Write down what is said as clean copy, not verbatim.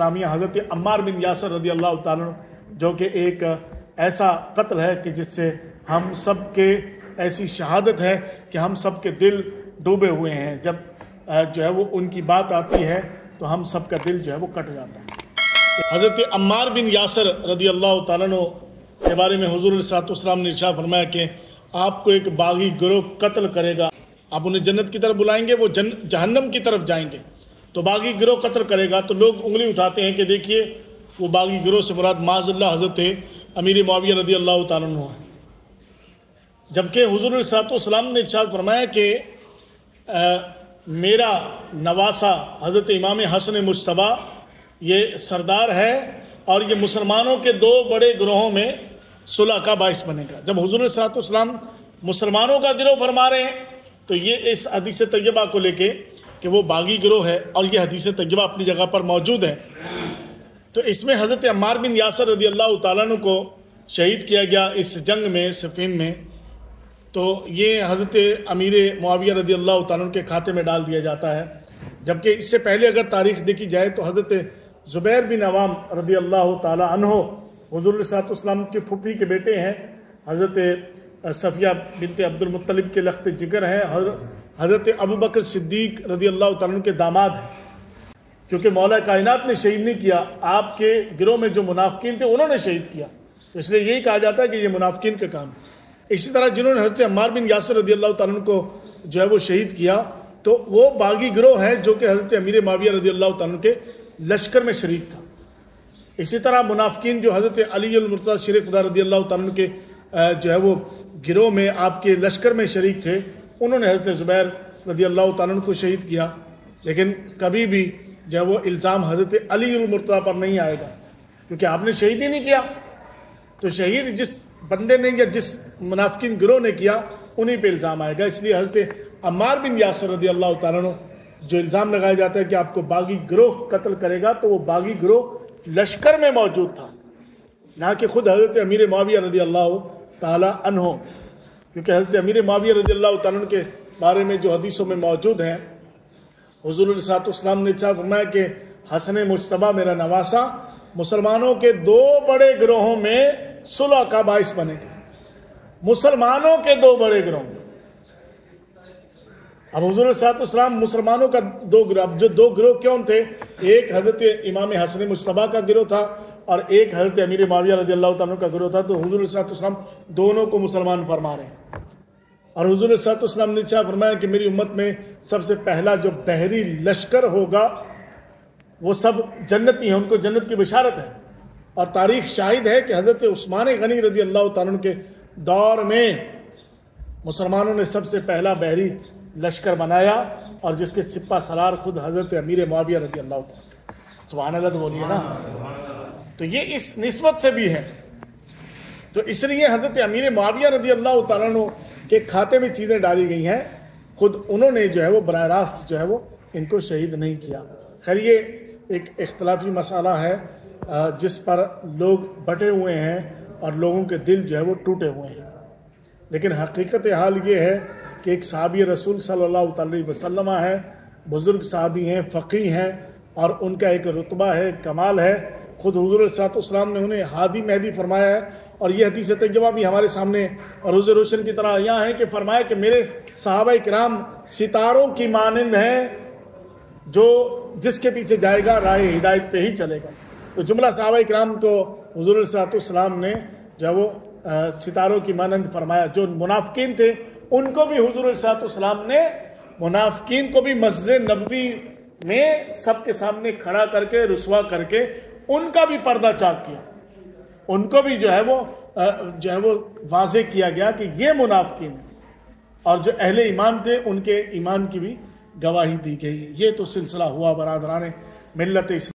اسلامیہ حضرت عمار بن یاسر رضی اللہ تعالیٰ جو کہ ایک ایسا قتل ہے کہ جس سے ہم سب کے ایسی شہادت ہے کہ ہم سب کے دل ڈوبے ہوئے ہیں. جب جو ہے وہ ان کی بات آتی ہے تو ہم سب کا دل جو ہے وہ کٹ جاتا ہے. حضرت عمار بن یاسر رضی اللہ تعالیٰ کے بارے میں حضور صلی اللہ علیہ وسلم نے ارشاد فرمایا کہ آپ کو ایک باغی گروہ قتل کرے گا. آپ انہیں جنت کی طرف بلائیں گے، وہ جہنم کی طرف جائیں گے. تو باغی گروہ قتل کرے گا تو لوگ انگلی اٹھاتے ہیں کہ دیکھیے وہ باغی گروہ سے مراد معاذ اللہ حضرت امیر معاویہ رضی اللہ تعالیٰ عنہ ہے. جبکہ حضور صلی اللہ علیہ وسلم نے ارشاد فرمایا کہ میرا نواسا حضرت امام حسن مجتبیٰ یہ سردار ہے اور یہ مسلمانوں کے دو بڑے گروہوں میں صلح کا باعث بنے گا. جب حضور صلی اللہ علیہ وسلم مسلمانوں کا گروہ فرما رہے ہیں تو یہ اس حدیث طیبہ کو لے کے کہ وہ باغی گروہ ہے اور یہ حدیث طیبہ اپنی جگہ پر موجود ہے. تو اس میں حضرت عمار بن یاسر رضی اللہ تعالیٰ عنہ کو شہید کیا گیا اس جنگ میں صفین میں. تو یہ حضرت امیر معاویہ رضی اللہ تعالیٰ عنہ کے کھاتے میں ڈال دیا جاتا ہے. جبکہ اس سے پہلے اگر تاریخ دیکھی جائے تو حضرت زبیر بن عوام رضی اللہ تعالیٰ عنہ حضور صلی اللہ علیہ وسلم کے پھوپھی کے بیٹے ہیں. حضرت صفیہ بنت عبد المطلب کے لخت جگر ہیں. حضرت ابوبکر صدیق رضی اللہ تعالیٰ عنہ کے داماد ہیں. کیونکہ مولا کائنات نے شہید نہیں کیا، آپ کے گروہ میں جو منافقین تھے انہوں نے شہید کیا، تو اس لیے یہی کہا جاتا ہے کہ یہ منافقین کا کام ہے. اسی طرح جنہوں نے حضرت عمار بن یاسر رضی اللہ تعالیٰ عنہ کو جو ہے وہ شہید کیا تو وہ باغی گروہ ہے جو کہ حضرت امیر معاویہ رضی اللہ تعالیٰ عنہ کے لشکر میں شریک تھا. اسی طرح منافقین جو حضرت علی المرتضی شریف رضی اللہ تعالیٰ عنہ کے جو ہے وہ گروہ میں آپ کے لشکر میں شریک تھے، انہوں نے حضرت زبیر رضی اللہ تعالیٰ عنہ کو شہید کیا. لیکن کبھی بھی جو ہے وہ الزام حضرت علی المرتضی پر نہیں آئے گا، کیونکہ آپ نے شہید ہی نہیں کیا. تو شہید جس بندے نے یا جس منافقین گروہ نے کیا انہی پہ الزام آئے گا. اس لیے حضرت عمار بن یاسر رضی اللہ تعالیٰ عنہ جو الزام لگایا جاتا ہے کہ آپ کو باغی گروہ قتل کرے گا، تو وہ باغی گروہ لشکر میں موجود تھا، نہ کہ خود حضرت امیر معاویہ رضی اللہ تعالیٰ عنہ. کیونکہ حضرت امیر معاویہ رضی اللہ تعالیٰ عنہ کے بارے میں جو حدیثوں میں موجود ہیں، حضور صلی اللہ علیہ وسلم نے ارشاد فرمایا کہ حسن مجتبیٰ میرا نواسا مسلمانوں کے دو بڑے گروہوں میں صلح کا باعث بنے گا. مسلمانوں کے دو بڑے گروہ. اب حضور صلی اللہ علیہ وسلم مسلمانوں کا دو گروہ، اب جو دو گروہ کیوں تھے؟ ایک حضرت امام حسن مجتبیٰ کا گروہ تھا اور ایک حضرت امیر معاویہ رضی اللہ تعالیٰ کا گروہ تھا. تو حضور صلی اللہ علیہ وسلم دونوں کو مسلمان فرما رہے ہیں. اور حضور صلی اللہ علیہ وسلم نے ارشاد فرمایا کہ میری امت میں سب سے پہلا جو بحری لشکر ہوگا وہ سب جنتی ہیں، ان کو جنت کی بشارت ہے. اور تاریخ شاہد ہے کہ حضرت عثمان غنی رضی اللہ تعالیٰ عنہ کے دور میں مسلمانوں نے سب سے پہلا بحری لشکر بنایا اور جس کے سپہ سالار خود حضرت امیر معاویہ رضی اللہ تعالیٰ. سبحان اللہ تو بولیے نا. تو یہ اس نسبت سے بھی ہے. تو اس لیے حضرت امیر معاویہ رضی اللہ تعالیٰ عنہ کے کھاتے میں چیزیں ڈالی گئی ہیں، خود انہوں نے جو ہے وہ براہ راست جو ہے وہ ان کو شہید نہیں کیا. خیر یہ ایک اختلافی مسئلہ ہے جس پر لوگ بٹے ہوئے ہیں اور لوگوں کے دل جو ہے وہ ٹوٹے ہوئے ہیں. لیکن حقیقت حال یہ ہے کہ ایک صحابی رسول صلی اللہ علیہ وسلم ہے، بزرگ صحابی ہیں، فقیہ ہیں، اور ان کا ایک رتبہ ہے، کمال ہے. خود حضور صلی اللہ علیہ وسلم نے انہیں ہادی مہدی فرمایا ہے. اور یہ حدیث طیبہ بھی ہمارے سامنے اور روز روشن کی طرح یہاں ہے کہ فرمایا کہ میرے صحابہ کرام ستاروں کی مانند ہیں، جو جس کے پیچھے جائے گا راہ ہدایت پہ ہی چلے گا. تو جملہ صحابہ کرام کو حضور صلی اللہ علیہ وسلم نے جو وہ ستاروں کی مانند فرمایا. جو منافقین تھے ان کو بھی حضور صلی اللہ علیہ وسلم نے منافقین کو بھی مسجد نبوی میں سب کے سامنے کھڑا کر کے رسوا کر کے ان کا بھی پردہ چاک کیا. ان کو بھی جو ہے وہ واضح کیا گیا کہ یہ منافقین ہیں، اور جو اہل ایمان تھے ان کے ایمان کی بھی گواہی دی گئی. یہ تو سلسلہ ہوا برادران ملت اسلام.